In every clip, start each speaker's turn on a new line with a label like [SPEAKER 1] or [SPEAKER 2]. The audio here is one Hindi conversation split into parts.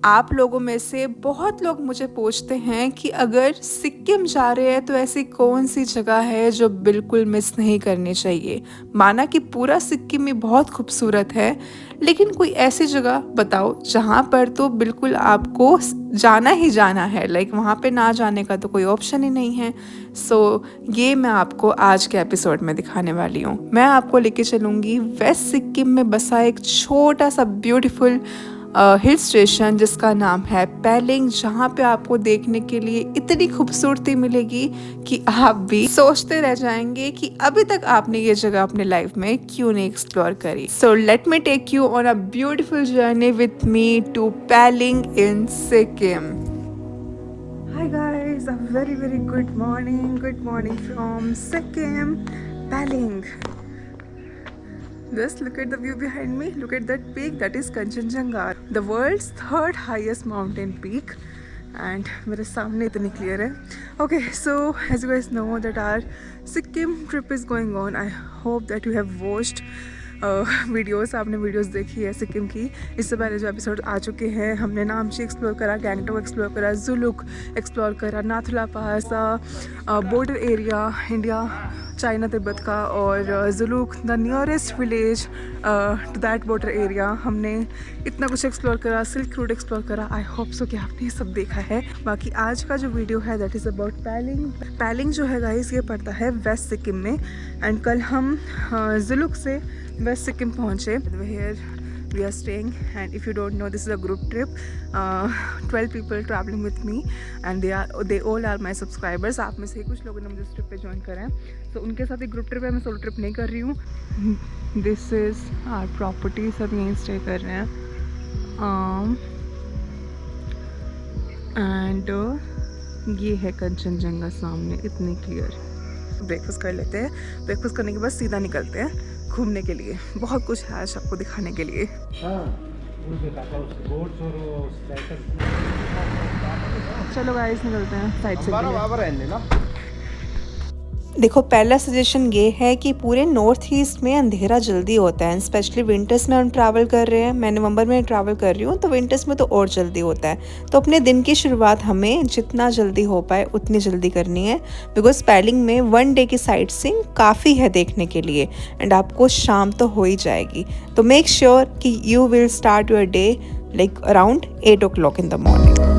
[SPEAKER 1] आप लोगों में से बहुत लोग मुझे पूछते हैं कि अगर सिक्किम जा रहे हैं तो ऐसी कौन सी जगह है जो बिल्कुल मिस नहीं करनी चाहिए। माना कि पूरा सिक्किम ही बहुत खूबसूरत है, लेकिन कोई ऐसी जगह बताओ जहाँ पर तो बिल्कुल आपको जाना ही जाना है, लाइक वहाँ पे ना जाने का तो कोई ऑप्शन ही नहीं है। ये मैं आपको आज के एपिसोड में दिखाने वाली हूँ। मैं आपको लेके चलूँगी वेस्ट सिक्किम में बसा एक छोटा सा ब्यूटीफुल हिल स्टेशन जिसका नाम है पैलिंग, जहाँ पे आपको देखने के लिए इतनी खूबसूरती मिलेगी कि आप भी सोचते रह जाएंगे कि अभी तक आपने ये जगह अपने लाइफ में क्यों नहीं एक्सप्लोर करी। So let me take you on a beautiful journey with me to Pelling in Sikkim. Hi guys, a very good morning from Sikkim, Paling. Just look at the view behind me. Look at that peak. That is Kanchenjunga, the world's third highest mountain peak. And मेरे सामने इतनी clear है. Okay, so as you guys know that our Sikkim trip is going on. I hope that you have watched videos, आपने वीडियोस देखी है सिक्किम की। इससे पहले जो एपिसोड आ चुके हैं, हमने नामची एक्सप्लोर करा, गैंगटोक एक्सप्लोर करा, जुलुक एक्सप्लोर करा, Nathula pass, border area India China Tibet का, और Zuluk the nearest village to that border area. हमने इतना कुछ एक्सप्लोर करा, सिल्क रूट एक्सप्लोर करा। आई होप सो कि आपने ये सब देखा है। बाकी आज का जो वीडियो है दैट इज़ अबाउट पैलिंग। पैलिंग जो है गाइस, ये पड़ता है वेस्ट सिक्किम में। एंड कल हम जुलुक से वेस्ट सिक्किम पहुँचे। Here we are staying, and if you don't know, this is a group trip. 12 people traveling with me, and they all are my subscribers. आप में से ही कुछ लोगों ने मुझे इस ट्रिप पे ज्वाइन करा है, तो उनके साथ एक ग्रुप ट्रिप है। मैं सोलो ट्रिप नहीं कर रही हूँ। दिस इज़ आवर प्रॉपर्टी, सब यहीं स्टे कर रहे हैं। एंड ये है कंचनजंगा सामने, इतनी क्लियर। ब्रेकफास्ट कर लेते हैं। ब्रेकफास्ट करने के बाद सीधा निकलते हैं घूमने के लिए। बहुत कुछ है आज आपको दिखाने के लिए। चलो गाइस, निकलते हैं साइड से। देखो, पहला सजेशन ये है कि पूरे नॉर्थ ईस्ट में अंधेरा जल्दी होता है, स्पेशली विंटर्स में हम ट्रैवल कर रहे हैं। मैं नवंबर में ट्रैवल कर रही हूँ, तो विंटर्स में तो और जल्दी होता है। तो अपने दिन की शुरुआत हमें जितना जल्दी हो पाए उतनी जल्दी करनी है, बिकॉज पैलिंग में 1 डे की साइट सीइंग काफ़ी है देखने के लिए, एंड आपको शाम तो हो ही जाएगी। तो मेक श्योर कि you will start your day like around 8 o'clock in the morning.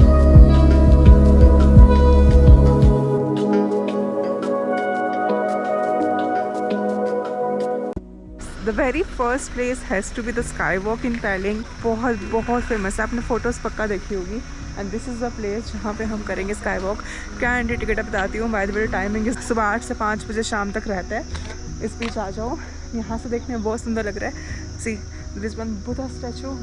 [SPEAKER 1] The very first place has to be the skywalk in Paling. बहुत फेमस है, आपने फोटोज़ पक्का देखी होगी। And this is the place जहाँ पे हम करेंगे स्काई वॉक। क्या एंट्री टिकट बताती हूँ। बाय द वे टाइमिंग सुबह 8 से 5 बजे शाम तक रहता है। इस बीच आ जाओ, यहाँ से देखने में बहुत सुंदर लग रहा है। See this one Buddha statue,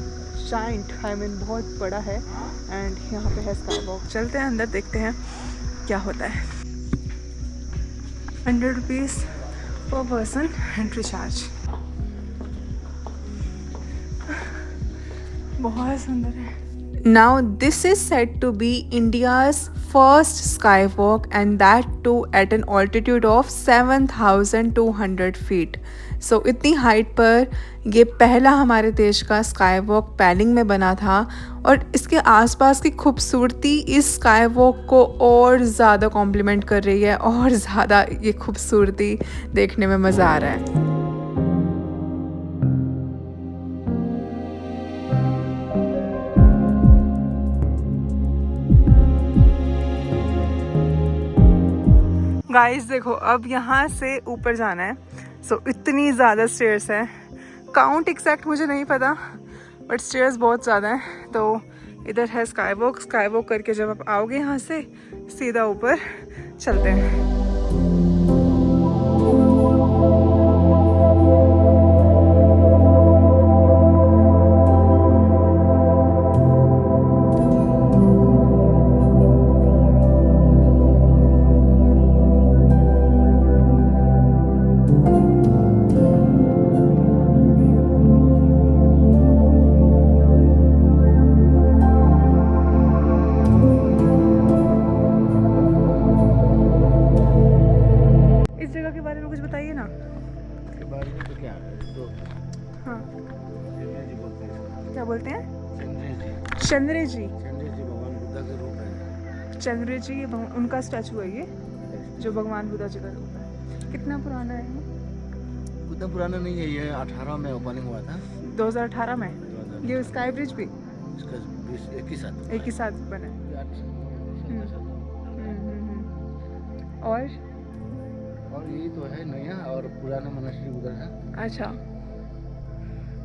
[SPEAKER 1] giant, I mean बहुत बड़ा है। एंड यहाँ पे है स्काई वॉक। चलते हैं अंदर, देखते हैं क्या होता है। 100 रुपीज़ पर पर्सन एंट्री चार्ज। बहुत सुंदर है। Now this is said to be India's first skywalk, and that too at an altitude of 7,200 feet. So इतनी हाइट पर ये पहला हमारे देश का स्काई वॉक पैलिंग में बना था, और इसके आसपास की खूबसूरती इस स्काई वॉक को और ज़्यादा कॉम्प्लीमेंट कर रही है, और ज़्यादा ये खूबसूरती देखने में मज़ा आ रहा है। गाइस देखो, अब यहाँ से ऊपर जाना है। सो इतनी ज़्यादा स्टेयर्स हैं, काउंट एग्जैक्ट मुझे नहीं पता, बट स्टेयर्स बहुत ज़्यादा हैं। तो इधर है स्काई वॉक करके जब आप आओगे यहाँ से सीधा ऊपर चलते हैं। चंद्रे जी
[SPEAKER 2] भगवान बुद्ध का रूप है।
[SPEAKER 1] चंद्र जी उनका स्टैचू है ये, जो भगवान बुद्ध जी का रूप है। कितना पुराना है ये?
[SPEAKER 2] उतना पुराना नहीं है, ये 18 में ओपनिंग हुआ था।
[SPEAKER 1] 2018 में।
[SPEAKER 2] 2018
[SPEAKER 1] ये स्काई ब्रिज भी
[SPEAKER 2] इसका 20
[SPEAKER 1] एक ही साथ बना है। और
[SPEAKER 2] यही तो है नया, और पुराना मोनास्ट्री उधर है।
[SPEAKER 1] अच्छा,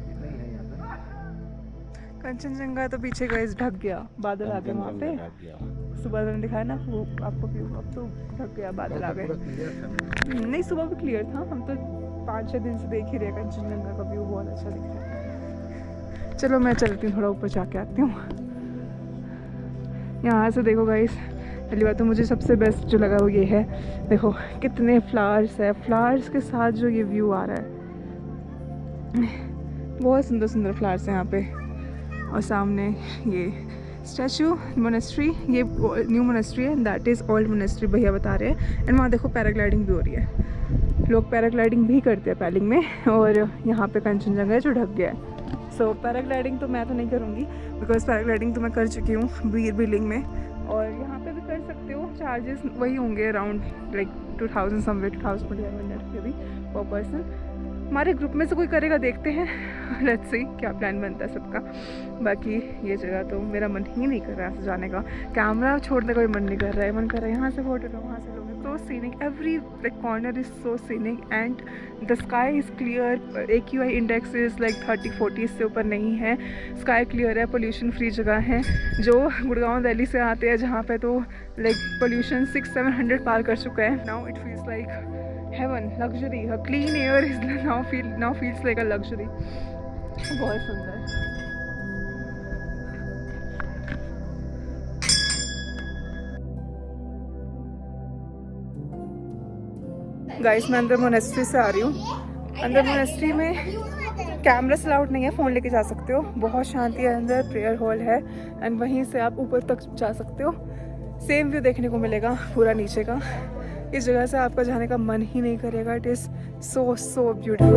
[SPEAKER 2] इतना ही है यहाँ पे।
[SPEAKER 1] कंचनजंगा तो पीछे गए ढक गया, बादल आ गए वहाँ पे। सुबह मैंने दिखाया ना आपको व्यू, अब तो ढक गया, बादल आ गए। नहीं, सुबह भी क्लियर था। हम तो 5-6 दिन से देख ही रहे, कंचनजंगा का व्यू बहुत अच्छा दिख रहा है। चलो मैं चलती हूँ, थोड़ा ऊपर जाके आती हूँ। यहाँ से देखो गाइस, पहली बात तो मुझे सबसे बेस्ट जो लगा वो ये है, देखो कितने फ्लावर्स है। फ्लावर्स के साथ जो ये व्यू आ रहा है, बहुत सुंदर सुंदर फ्लावर्स हैं यहाँ पे। और सामने ये स्टैचू, मोनेस्ट्री, ये न्यू मोनेस्ट्री है, दैट इज़ ओल्ड मोनेस्ट्री भैया बता रहे हैं। एंड वहाँ देखो पैराग्लाइडिंग भी हो रही है, लोग पैराग्लाइडिंग भी करते हैं पैलिंग में। और यहाँ पे कंचनजंगा है जो ढक गया है। सो पैराग्लाइडिंग तो मैं तो नहीं करूँगी, बिकॉज पैराग्लाइडिंग तो मैं कर चुकी हूँ बीर बिलिंग में। और यहाँ पे भी कर सकते हो, चार्जेस वही होंगे अराउंड लाइक 2000 समवेयर, 2500 भी पर पर्सन। हमारे ग्रुप में से कोई करेगा, देखते हैं, लेट्स सी क्या प्लान बनता है सबका। बाकी ये जगह तो मेरा मन ही नहीं कर रहा है जाने का, कैमरा छोड़ने का भी मन नहीं कर रहा है। मन कर रहा है यहाँ से फोटो लो, वहाँ से लो। So scenic, every like corner is so scenic and the sky is clear. AQI index is like 30-40, इससे ऊपर नहीं है। स्काई क्लियर है, पोल्यूशन फ्री जगह है। जो गुड़गांव दिल्ली से आते हैं जहाँ पे तो लाइक पोल्यूशन 600-700 पार कर चुका है। Now it feels like heaven, luxury, a clean air is now feels like a luxury. बहुत सुंदर। गाइस मैं अंदर मोनेस्ट्री से आ रही हूँ। अंदर मोनेस्ट्री में कैमरा अलाउड नहीं है, फ़ोन लेके जा सकते हो। बहुत शांति है अंदर, प्रेयर हॉल है एंड वहीं से आप ऊपर तक जा सकते हो। सेम व्यू देखने को मिलेगा पूरा नीचे का। इस जगह से आपका जाने का मन ही नहीं करेगा। It is so beautiful.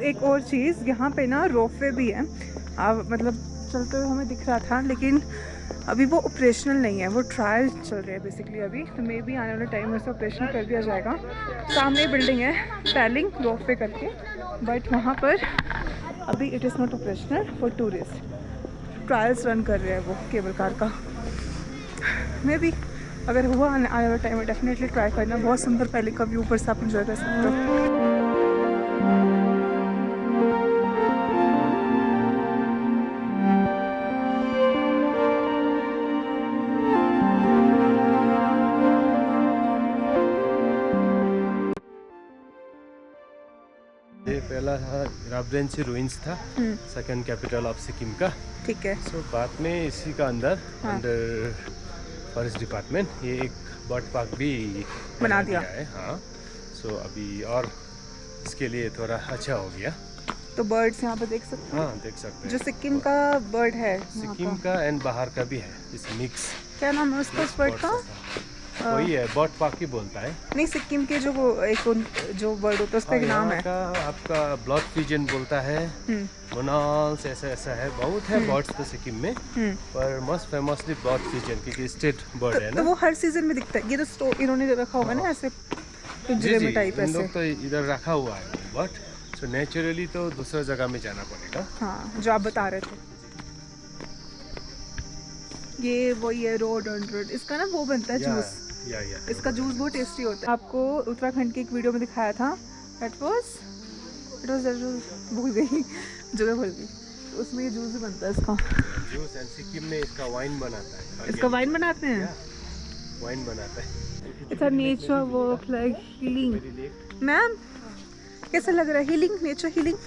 [SPEAKER 1] एक और चीज़, यहाँ पे ना रोपवे भी है। आप मतलब चलते हुए हमें दिख रहा था, लेकिन अभी वो ऑपरेशनल नहीं है, वो ट्रायल चल रहे हैं बेसिकली अभी। तो मे भी आने वाले टाइम में से ऑपरेशनल कर दिया जाएगा। सामने बिल्डिंग है पैलिंग रोपवे करके, बट वहाँ पर अभी it is not operational for tourist. Trials run कर रहे हैं वो केबल कार का। मे भी अगर हुआ आने वाले टाइम में डेफिनेटली ट्राई करना। बहुत सुंदर पैलिंग का व्यू ऊपर से आप इंजॉय कर सकते हो।
[SPEAKER 3] ये पहला राबरेंची रूइंस था, सेकंड कैपिटल ऑफ सिक्किम का।
[SPEAKER 1] ठीक है।
[SPEAKER 3] सो बाद में इसी का अंदर अंडर फॉरेस्ट डिपार्टमेंट ये एक बर्ड पार्क भी
[SPEAKER 1] बना दिया
[SPEAKER 3] है। हाँ, सो अभी और इसके लिए थोड़ा अच्छा हो गया।
[SPEAKER 1] तो बर्ड्स यहाँ पे देख सकते हैं।
[SPEAKER 3] हाँ, देख सकते हैं।
[SPEAKER 1] जो सिक्किम का बर्ड है,
[SPEAKER 3] सिक्किम का एंड बाहर का भी है, इस मिक्स।
[SPEAKER 1] क्या नाम है उसका उस बर्ड का?
[SPEAKER 3] वही है, बर्ड पार्क ही बोलता है।
[SPEAKER 1] नहीं, सिक्किम के जो वो एक जो बर्ड होता है उसका एक नाम है।
[SPEAKER 3] का आपका ब्लड पिजन बोलता है, मोनाल्स, ऐसा है। बहुत है बर्ड्स तो सिक्किम में, पर मोस्ट फेमसली ब्लड पिजन क्योंकि स्टेट बर्ड है ना।
[SPEAKER 1] तो वो हर सीजन में दिखता है। ये तो इन्होंने रखा होगा ना ऐसे पिंजरे में टाइप ऐसे।
[SPEAKER 3] लोग तो इधर रखा हुआ है, बट सो नेचुरली तो दूसरा जगह में जाना पड़ेगा।
[SPEAKER 1] हाँ, जो आप बता रहे थे ये वही है, रोड ऑन रोड। इसका ना वो बनता है जूस। इसका जूस बहुत टेस्टी होता है। आपको उत्तराखंड की एक वीडियो में दिखाया था, इट वाज भूल गई, जगह भूल गई। तो उसमें ये जूस भी बनता है इसका।
[SPEAKER 3] जूस एंड सिक्किम में इसका वाइन बनाता है।
[SPEAKER 1] इसका वाइन बनाते हैं?
[SPEAKER 3] वाइन बनाता है।
[SPEAKER 1] It's a nature work like healing. Ma'am कैसा लग रहा है? Healing, nature healing.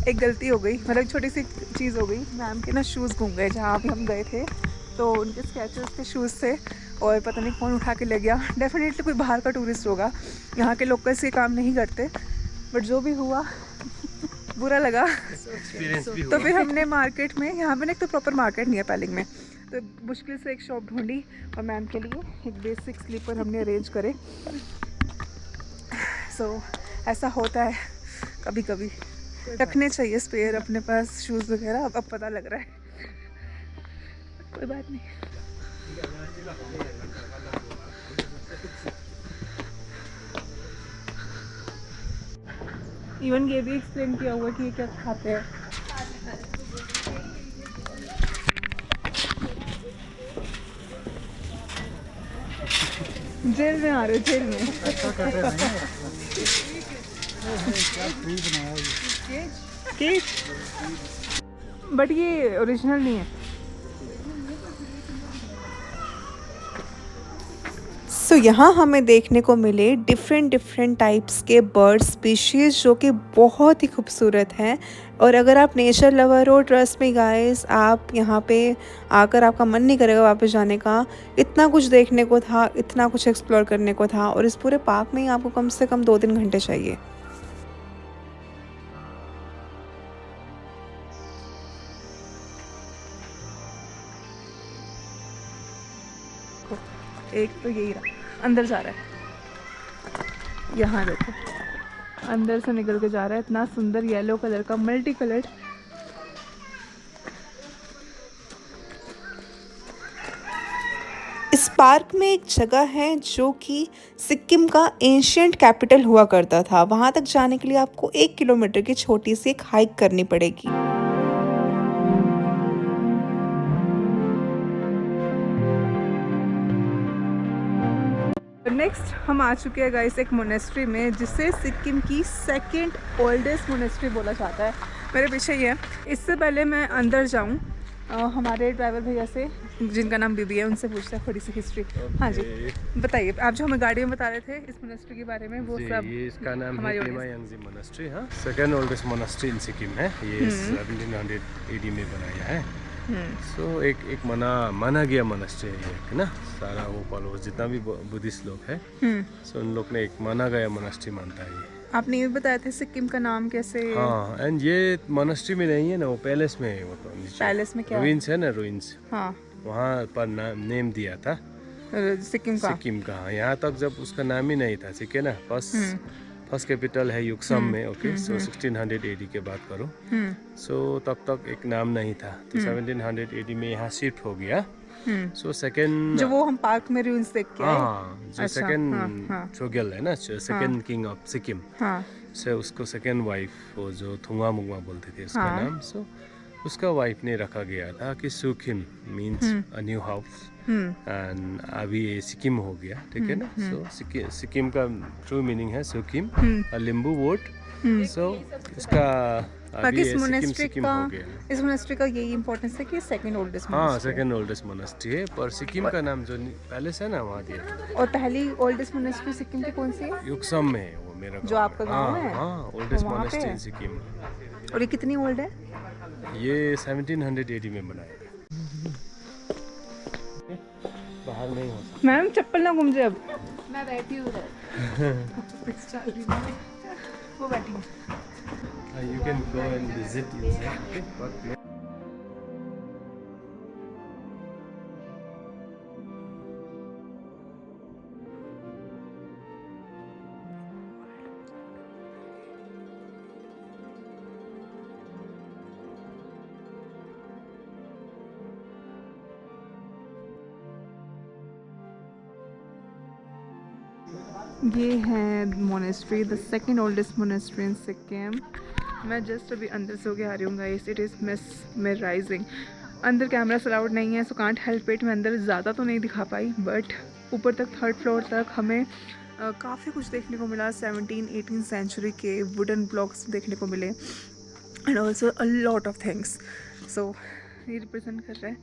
[SPEAKER 1] एक गलती हो गई, मतलब छोटी सी चीज़ हो गई। मैम के ना शूज़ घूम गए जहाँ भी हम गए थे, तो उनके स्केचर्स के शूज़ थे और पता नहीं कौन उठा के ले गया। डेफिनेटली कोई बाहर का टूरिस्ट होगा, यहाँ के लोकल्स ये काम नहीं करते, बट जो भी हुआ बुरा लगा।
[SPEAKER 3] एक्सपीरियंस भी
[SPEAKER 1] तो
[SPEAKER 3] हुआ।
[SPEAKER 1] फिर हमने मार्केट में, यहाँ पे ना एक तो प्रॉपर मार्केट नहीं है पैलिंग में, तो मुश्किल से एक शॉप ढूंढी और मैम के लिए एक बेसिक स्लीपर हमने अरेंज करे। सो ऐसा होता है कभी कभी, रखने चाहिए स्पेयर अपने पास शूज़ वगैरह। अब पता लग रहा है, कोई बात नहीं। इवन ये भी एक्सप्लेन किया हुआ कि ये क्या खाते हैं। जेल में आ रहे हो, जेल में। केक, बट ये ओरिजिनल नहीं है। सो यहाँ हमें देखने को मिले डिफरेंट टाइप्स के बर्ड स्पीशीज़ जो कि बहुत ही खूबसूरत हैं। और अगर आप नेचर लवर हो, ट्रस्ट में गाइस, आप यहाँ पे आकर आपका मन नहीं करेगा वापस जाने का। इतना कुछ देखने को था, इतना कुछ एक्सप्लोर करने को था, और इस पूरे पार्क में ही आपको कम से कम 2-3 घंटे चाहिए। एक तो यही रहा, अंदर जा रहा है। यहाँ देखो, अंदर से निकल के जा रहा है, इतना सुंदर येलो कलर का, मल्टी कलर्ड। इस पार्क में एक जगह है जो कि सिक्किम का एंशिएंट कैपिटल हुआ करता था। वहाँ तक जाने के लिए आपको 1 किलोमीटर की छोटी सी एक हाइक करनी पड़ेगी। नेक्स्ट हम आ चुके हैं गाइस एक मोनेस्ट्री में, जिसे सिक्किम की सेकंड ओल्डेस्ट मोनेस्ट्री बोला जाता है। मेरे पीछे ही है। इससे पहले मैं अंदर जाऊं, हमारे ड्राइवर भैया से, जिनका नाम बीबी है, उनसे पूछते हैं थोड़ी सी हिस्ट्री। हाँ जी, बताइए, आप जो हमें गाड़ी में बता रहे थे इस मोनेस्ट्री के बारे में, वो सब।
[SPEAKER 3] ये इसका नाम है पेमा यांगजी मोनेस्ट्री। हाँ, सेकंड ओल्डेस्ट मोनेस्ट्री इन सिक्किम है। ये 1700 AD में बनाया है। सो एक माना गया मोनेस्ट्री है ये ना। सारा वो फॉलोअर्स जितना भी बुद्धिस्ट लोग हैं, सो उन लोग ने एक माना गया मोनेस्ट्री मानता है ये।
[SPEAKER 1] आपने ये भी बताया था सिक्किम का नाम कैसे।
[SPEAKER 3] हाँ, एंड ये मोनेस्ट्री में नहीं है ना, वो पैलेस में है। वो तो
[SPEAKER 1] पैलेस में क्या
[SPEAKER 3] रुइंस है ना, रुइंस।
[SPEAKER 1] हाँ,
[SPEAKER 3] वहाँ पर नेम दिया था
[SPEAKER 1] सिक्किम का।
[SPEAKER 3] सिक्किम का। यहाँ तक जब उसका नाम ही नहीं था, ठीक है ना। फर्स्ट कैपिटल है युक्सम में। ओके, सो 1600 AD के बात करो। सो तब तक एक नाम नहीं था, तो 1700 AD में यहाँ शिफ्ट हो गया। सो सेकंड,
[SPEAKER 1] जो वो हम पार्क में रूइंस देख के आए।
[SPEAKER 3] हाँ, जो सेकंड चोगल है ना, सेकंड किंग ऑफ सिक्किम, से उसको सेकंड वाइफ, वो जो थुंगा मुंगा बोलते थे उसका नाम, सो उसका वाइफ ने रखा गया था कि Sukhim means a new house. And अभी ये सिक्किम हो गया, ठीक है ना। सो सिक्किम का ट्रू मीनिंग है सुखिम, लिम्बू वर्ड। सो इसका
[SPEAKER 1] बाकी इस मोनेस्ट्री का यही इम्पोर्टेंस है कि सेकंड ओल्डेस्ट।
[SPEAKER 3] हाँ, सेकंड ओल्डेस्ट मोनेस्ट्री है, पर सिक्किम का नाम जो पैलेस है ना वहाँ दिया।
[SPEAKER 1] और पहली ओल्डेस्ट मोनेस्ट्री सिक्किम की कौन सी है?
[SPEAKER 3] युक्सम में है वो, मेरा
[SPEAKER 1] जो आपका गाँव है।
[SPEAKER 3] हाँ, ओल्डेस्ट मोनेस्ट्री इन सिक्किम।
[SPEAKER 1] और ये कितनी ओल्ड है?
[SPEAKER 3] ये 1700 AD में बनाया था। बाहर नहीं हो सकता।
[SPEAKER 1] मैम चप्पल ना घूम जाए। अब
[SPEAKER 4] मैं बैठी हूँ
[SPEAKER 1] वो बैठी हूँ।
[SPEAKER 3] You can go and visit inside. Okay, but
[SPEAKER 1] ये है monastery, the second oldest monastery इन सिक्किम। मैं जस्ट अभी अंदर से होके आ रही हूँ गाइस। It is mesmerising. अंदर कैमरा अलाउड नहीं है, सो कांट हेल्प इट। मैं अंदर ज़्यादा तो नहीं दिखा पाई, बट ऊपर तक 3rd फ्लोर तक हमें काफ़ी कुछ देखने को मिला। 17-18 सेंचुरी के वुडन ब्लॉक्स देखने को मिले, and also a lot of things. So ये रिप्रेजेंट कर रहा है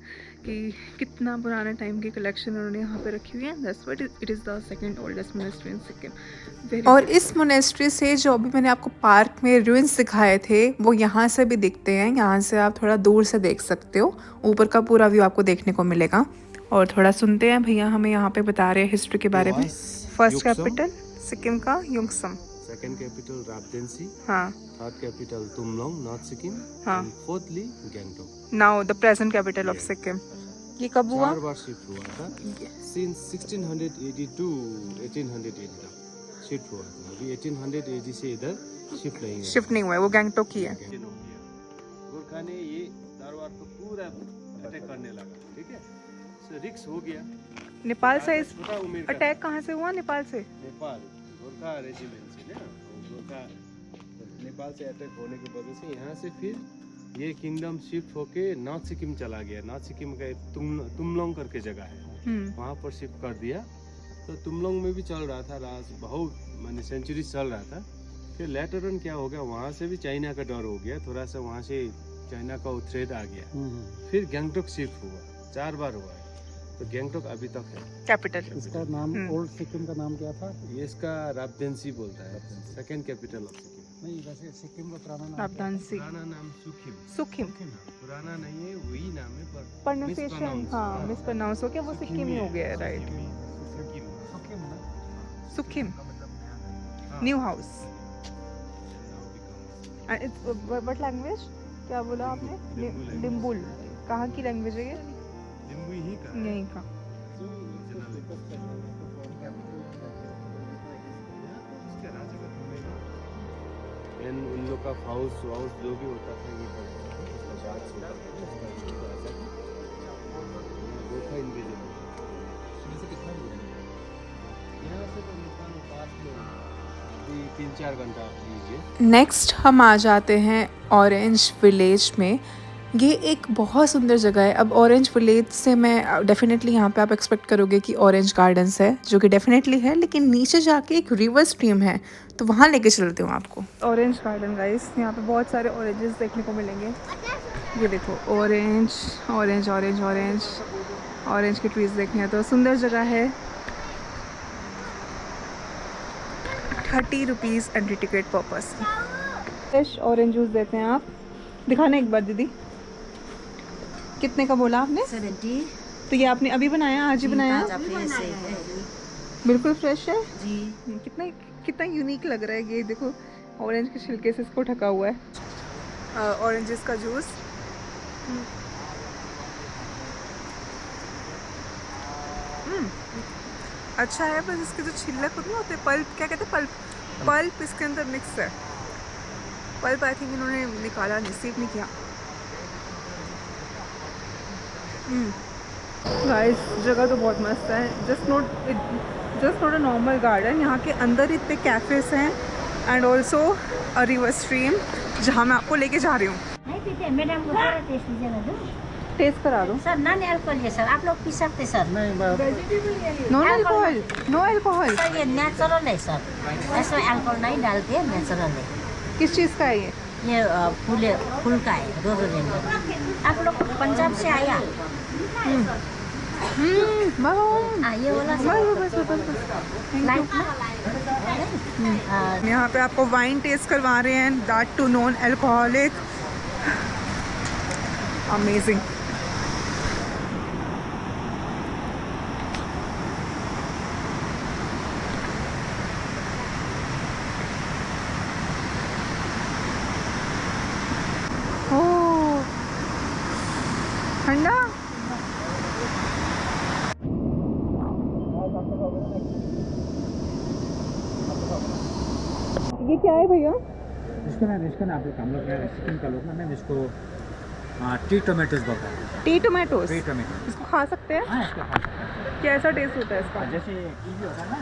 [SPEAKER 1] कि कितना पुराने टाइम की कलेक्शन उन्होंने यहाँ पे रखी हुई है। That's what it is the second oldest monastery इन सिक्किम। और इस मोनेस्ट्री से जो अभी मैंने आपको पार्क में रूइंस दिखाए थे, वो यहाँ से भी दिखते हैं। यहाँ से आप थोड़ा दूर से देख सकते हो, ऊपर का पूरा व्यू आपको देखने को मिलेगा। और थोड़ा सुनते हैं, भैया हमें यहाँ पे बता रहे हैं हिस्ट्री के बारे में। फर्स्ट कैपिटल सिक्किम का युक्सम,
[SPEAKER 3] सेकंड कैपिटल रापदेंसी,
[SPEAKER 1] हाँ,
[SPEAKER 3] थर्ड कैपिटल तुमलोंग, नॉर्थ सिक्किम,
[SPEAKER 1] हाँ।
[SPEAKER 3] And fourthly Gangtok.
[SPEAKER 1] Now the present capital of Sikkim. ये कब हुआ?
[SPEAKER 3] 4 बार शिफ्ट हुआ था सिंस 1680 टू 1880 तक शिफ्ट हुआ था। अभी 1880 से इधर शिफ्ट नहीं हुआ।
[SPEAKER 1] शिफ्ट नहीं हुआ है, वो गैंगटॉक ही है।
[SPEAKER 3] गोरखा ने ये दरबार को पूरा अटैक करने लगा, ठीक है। सो रिक्स हो गया।
[SPEAKER 1] नेपाल से
[SPEAKER 3] छोटा उम्र का
[SPEAKER 1] अटैक कहाँ से हुआ? नेपाल से?
[SPEAKER 3] नेपाल गोरखा रेजिमेंट से ना, गोरखा नेपाल से अटैक होने की वजह से यहाँ से फिर ये किंगडम शिफ्ट होके नॉर्थ सिक्किम चला गया। नॉर्थ सिक्किम का एक तुमलोंग करके जगह है, वहाँ पर शिफ्ट कर दिया। तो तुमलोंग में भी चल रहा था राज, बहुत माने सेंचुरी चल रहा था। फिर लेटर ऑन क्या हो गया, वहाँ से भी चाइना का डर हो गया थोड़ा सा, वहाँ से चाइना का थ्रेट आ गया। फिर गैंगटॉक शिफ्ट हुआ, 4 बार हुआ है। तो गैंगटॉक अभी तक है
[SPEAKER 1] कैपिटल।
[SPEAKER 2] इसका नाम ओल्ड सिक्किम का नाम क्या था?
[SPEAKER 3] ये इसका राजधानी बोलता है, सेकंड कैपिटल ऑफ सिक्किम।
[SPEAKER 2] नहीं, वैसे सिक्किम का पुराना नाम
[SPEAKER 1] राजधानी।
[SPEAKER 3] पुराना नाम सुखिम।
[SPEAKER 1] सुखिम
[SPEAKER 3] पुराना नहीं है, वही नाम है पर
[SPEAKER 1] प्रोनाउंसिएशन, हाँ मिसप्रोनाउंस हो गया, वो सिक्किम ही हो गया है, right. Sukhim new house. What language? क्या बोला आपने? लिम्बुल। कहाँ की लैंग्वेज है ये?
[SPEAKER 3] लिम्बू ही का
[SPEAKER 1] यहीं का।
[SPEAKER 3] एंड उन लोग का हाउस जो भी होता था ये गोरखा इंडिविजुअल। यहाँ से तो नेपाल पास में अभी 3-4 घंटा लीजिए।
[SPEAKER 1] नेक्स्ट हम आ जाते हैं ऑरेंज विलेज में। ये एक बहुत सुंदर जगह है। अब ऑरेंज विलेज से मैं डेफिनेटली, यहाँ पे आप एक्सपेक्ट करोगे कि ऑरेंज गार्डन्स है, जो कि डेफिनेटली है, लेकिन नीचे जाके एक रिवर स्ट्रीम है, तो वहाँ लेके चलती हूँ आपको। ऑरेंज गार्डन गाइस, यहाँ पे बहुत सारे ऑरेंजेस देखने को मिलेंगे। ये देखो orange orange orange orange orange की ट्रीज देखनी है तो सुंदर जगह है। 30 रुपीज़ एंट्री टिकट पर पर्सन। फ्रेश ऑरेंज जूस देते हैं आप। दिखाना एक बार दीदी, कितने का बोला आपने?
[SPEAKER 4] 70।
[SPEAKER 1] तो ये आपने अभी बनाया, आज ही बनाया? बिल्कुल फ्रेश है
[SPEAKER 4] जी।
[SPEAKER 1] कितना कितना यूनिक लग रहा है ये। देखो ऑरेंज के छिलके से इसको ढका हुआ है। ऑरेंजेस का जूस। अच्छा है, बस इसके जो छिलक होते होते पल्प, क्या कहते हैं, पल्प इसके अंदर मिक्स है। पल्प आई थिंक इन्होंने निकाला नहीं, सीप नहीं किया। गाइस जगह तो बहुत मस्त है। Just not a normal garden. यहाँ के अंदर इतने कैफ़ेस हैं and also a river stream, जहाँ मैं आपको लेके जा रही हूँ। टेस्ट करा दो
[SPEAKER 4] सर। नॉन अल्कोहल है सर, आप लोग पी सकते सर।
[SPEAKER 1] No alcohol, no alcohol.
[SPEAKER 4] Sir ये नेचुरल है सर, इसमें अल्कोहल नहीं डालते, नेचुरल है।
[SPEAKER 1] किस चीज़ का है ये?
[SPEAKER 4] ये फूल का है, रोडोडेंड्रन। आप लोग पंजाब से आया? ये वाला
[SPEAKER 1] यहाँ पे आपको वाइन टेस्ट करवा रहे हैं, that to non alcoholic. Amazing. ठंडा। ये क्या है भैया?
[SPEAKER 2] इसको ना आप लोग, हम लोग सिक्किम का लोग ना मैम इसको टी टोमेटोज बोलते हैं।
[SPEAKER 1] T tomatoes?
[SPEAKER 2] T tomato.
[SPEAKER 1] इसको खा सकते हैं?
[SPEAKER 2] हाँ, इसको खा सकते हैं।
[SPEAKER 1] कैसा टेस्ट होता है इसका?
[SPEAKER 2] जैसे कीवी होता है ना,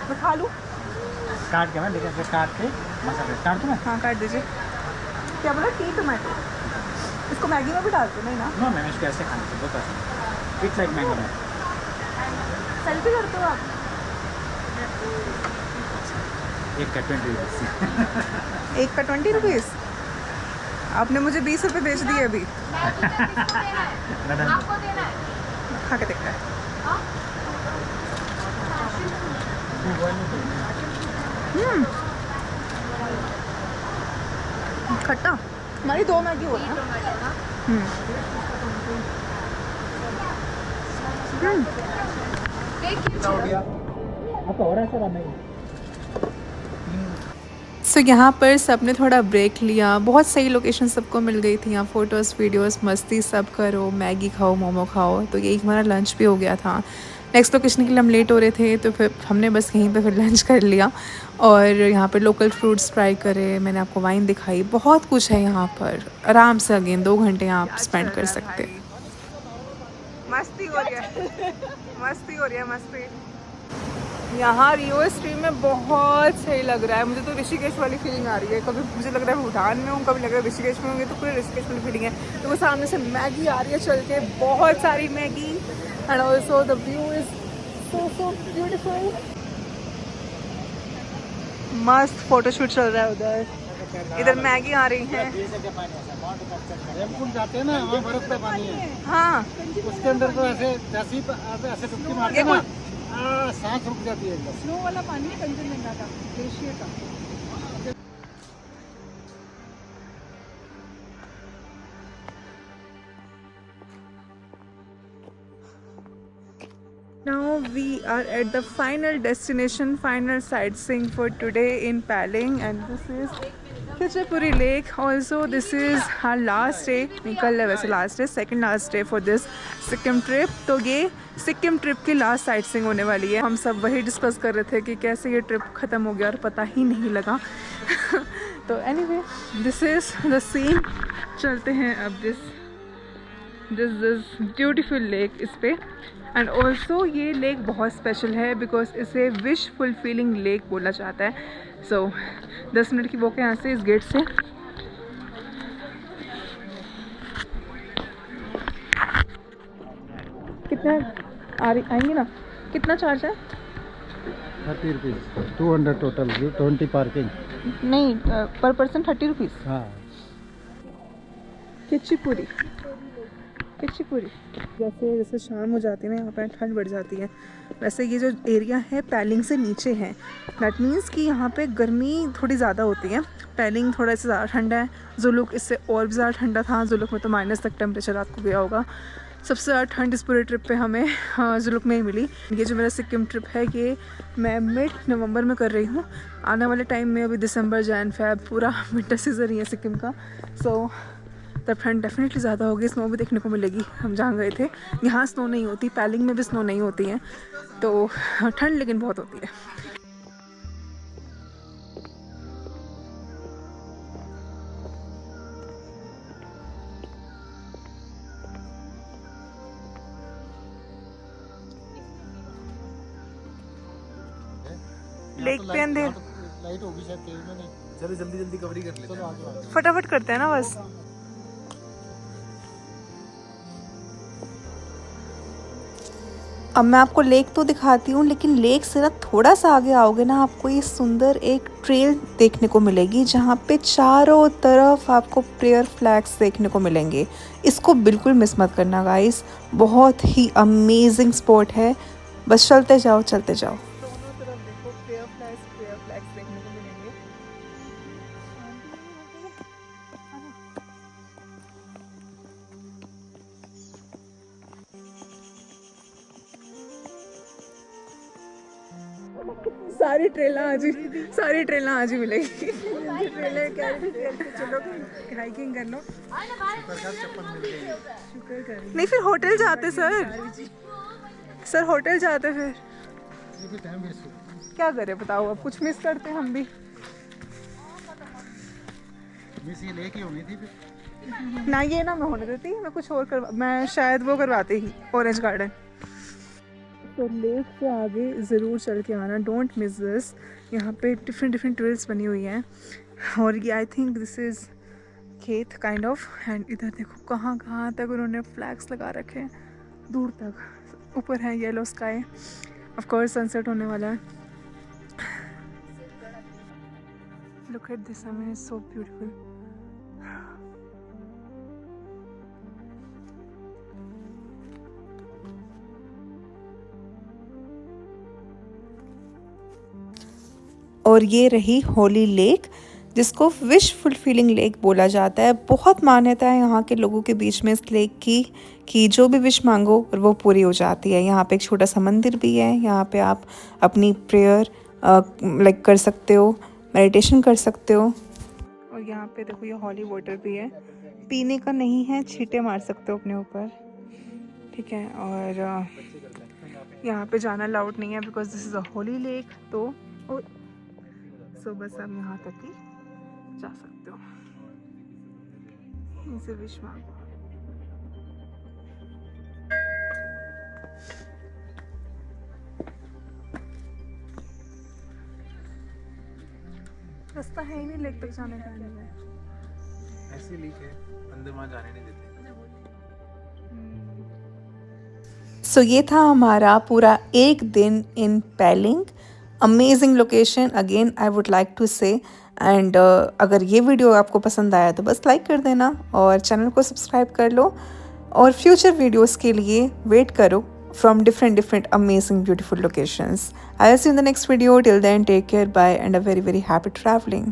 [SPEAKER 1] मैं खा लूँ?
[SPEAKER 2] काट के ना, देखिए ऐसे काट के मसाला काट दो ना।
[SPEAKER 1] हाँ काट दीजिए। क्या बोला? T tomato. इसको मैगी में भी डालते नहीं ना?
[SPEAKER 2] नो मैम, इसको ऐसे खाना चाहिए, बहुत अच्छा। It's like mango ma'am.
[SPEAKER 1] Selfie करते हो आप?
[SPEAKER 2] एक का 20 रुपीज़।
[SPEAKER 1] एक का 20 रुपीज़? आपने मुझे 20 रुपये बेच दिए अभी। खा के देखता है। खट्टा। हमारी 2 मैगी हो रहा है।
[SPEAKER 2] आपका हो रहा है सर? हमें
[SPEAKER 1] सो यहाँ पर सबने थोड़ा ब्रेक लिया, बहुत सही लोकेशन सबको मिल गई थी यहाँ, फ़ोटोज़ वीडियोस मस्ती सब करो, मैगी खाओ मोमो खाओ। तो यही हमारा लंच भी हो गया था। नेक्स्ट लोकेशन के लिए हम लेट हो रहे थे तो फिर हमने बस यहीं पे फिर लंच कर लिया और यहाँ पर लोकल फ्रूट्स ट्राई करे, मैंने आपको वाइन दिखाई, बहुत कुछ है यहाँ पर। आराम से अगेन 2 घंटे आप स्पेंड कर सकते। मस्ती हो रही है, मस्ती हो रही है, मस्ती। यहाँ रिवर स्ट्रीम में बहुत सही लग रहा है मुझे तो, ऋषिकेश वाली फीलिंग आ रही है। कभी मुझे लग रहा है भूटान में हूँ, कभी लग रहा है ऋषिकेश में होंगे, तो पूरे ऋषिकेश वाली फीलिंग है। तो वो सामने से मैगी आ रही है चल के, बहुत सारी Maggi, and also the view is so beautiful. मस्त फोटोशूट चल रहा है उधर, इधर मैगी आ रही है।
[SPEAKER 2] जाते हैं ना, वहाँ बर्फ का पानी है।
[SPEAKER 1] हाँ,
[SPEAKER 2] उसके अंदर तो ऐसे ऐसे डुबकी मारते हैं ना, सांस रुक जाती है एकदम।
[SPEAKER 1] स्नो वाला पानी है कंचनजंगा का, ग्लेशियर का। Now we are at the final destination, final sightseeing for today in Paling, and this is Khichipuri Lake. Also, this is our last day. निकल है वैसे last day, second last day for this Sikkim trip. तो ये सिक्किम ट्रिप की लास्ट साइटसीइंग होने वाली है। हम सब वही डिस्कस कर रहे थे कि कैसे ये ट्रिप ख़त्म हो गया और पता ही नहीं लगा। तो anyway, this is the scene. चलते हैं अब दिस ब्यूटीफुल लेक इस पे। एंड ऑल्सो ये लेक बहुत स्पेशल है बिकॉज इसे विश फुलफिलिंग लेक बोला जाता है। सो 10 मिनट की वॉक है यहाँ से, इस गेट से। कितना आएंगे ना, कितना चार्ज है?
[SPEAKER 2] 30 रुपीज़, 200 टोटल, 20 पार्किंग।
[SPEAKER 1] नहीं, पर पर्सन 30 रुपीज़।
[SPEAKER 2] हाँ,
[SPEAKER 1] खिचिपुरी जैसे जैसे शाम हो जाती है ना, यहाँ पर ठंड बढ़ जाती है। वैसे ये जो एरिया है पैलिंग से नीचे है, दैट मीन्स कि यहाँ पे गर्मी थोड़ी ज़्यादा होती है। पैलिंग थोड़ा सा ज़्यादा ठंडा है, जुलुक इससे और भी ज़्यादा ठंडा था। जुलुक में तो माइनस तक टेम्परेचर आपको गया होगा। सबसे ज़्यादा ठंड इस पूरे ट्रिप पे हमें जुलुक में ही मिली। ये जो मेरा सिक्किम ट्रिप है ये मैं मिड नवंबर में कर रही हूँ। आने वाले टाइम में अभी दिसंबर, जैन, फेब पूरा विंटर सीज़न ही है सिक्किम का। सो तब ठंड डेफिनेटली ज़्यादा होगी, स्नो भी देखने को मिलेगी। हम जहाँ गए थे यहाँ स्नो नहीं होती, पैलिंग में भी स्नो नहीं होती है, तो ठंड लेकिन बहुत होती है। लेक पे अंधेर,
[SPEAKER 2] लाइट होगी शायद तेज में नहीं।
[SPEAKER 3] चलो जल्दी कवरी कर लेते
[SPEAKER 2] चलो आगे
[SPEAKER 1] फटाफट करते हैं ना बस। अब मैं आपको लेक तो दिखाती हूँ, लेकिन लेक से ना थोड़ा सा आगे आओगे ना, आपको ये सुंदर एक ट्रेल देखने को मिलेगी जहाँ पे चारों तरफ आपको प्रेयर फ्लैग्स देखने को मिलेंगे। इसको बिल्कुल मिस मत करना गाइस, बहुत ही अमेजिंग स्पॉट है। बस चलते जाओ चलते जाओ। दोनों तरफ देखो प्रेयर फ्लैग्स देखने को मिलेंगे। सारी ट्रेलें आज ही मिलेगी। ट्रेलर चलो हाइकिंग कर लो। नहीं फिर होटल जाते सर होटल जाते फिर क्या करें बताओ, अब कुछ मिस करते हैं हम भी।
[SPEAKER 2] मिस ये लेके होनी थी फिर
[SPEAKER 1] ना, ये ना मैं होने देती, मैं कुछ और मैं शायद वो करवाती ही, ऑरेंज गार्डन। तो लेक से आगे ज़रूर चल के आना, डोंट मिस दिस। यहाँ पे डिफरेंट ट्रेल्स बनी हुई हैं और ये आई थिंक दिस इज़ खेत काइंड ऑफ। एंड इधर देखो कहाँ तक उन्होंने फ्लैग्स लगा रखे हैं, दूर तक। ऊपर है yellow sky, of course sunset होने वाला है। Look at this, I mean it's so beautiful. और ये रही होली लेक, जिसको विश फुलफिलिंग लेक बोला जाता है। बहुत मान्यता है यहाँ के लोगों के बीच में इस लेक की कि जो भी विश मांगो और वो पूरी हो जाती है। यहाँ पे एक छोटा सा मंदिर भी है, यहाँ पे आप अपनी प्रेयर लाइक कर सकते हो। मेडिटेशन कर सकते हो। और यहाँ पे देखो ये हॉली वाटर भी है, पीने का नहीं है, छींटे मार सकते हो अपने ऊपर, ठीक है। और यहाँ पे जाना अलाउड नहीं है because this is a Holi lake, तो सो बस आप यहाँ तक ही जा सकते हो। इनसे विश मांगो। रास्ता है ही नहीं लेक तक जाने का।
[SPEAKER 2] ऐसे लीक है, अंदर वहाँ जाने नहीं देते।
[SPEAKER 1] सो ये था हमारा पूरा एक दिन in Pelling. Amazing location again I would like to say. And अगर ये वीडियो आपको पसंद आया तो बस लाइक कर देना और चैनल को सब्सक्राइब कर लो, और फ्यूचर वीडियोस के लिए वेट करो from different amazing beautiful locations. I'll see you in the next video. Till then, take care, bye, and a very happy traveling.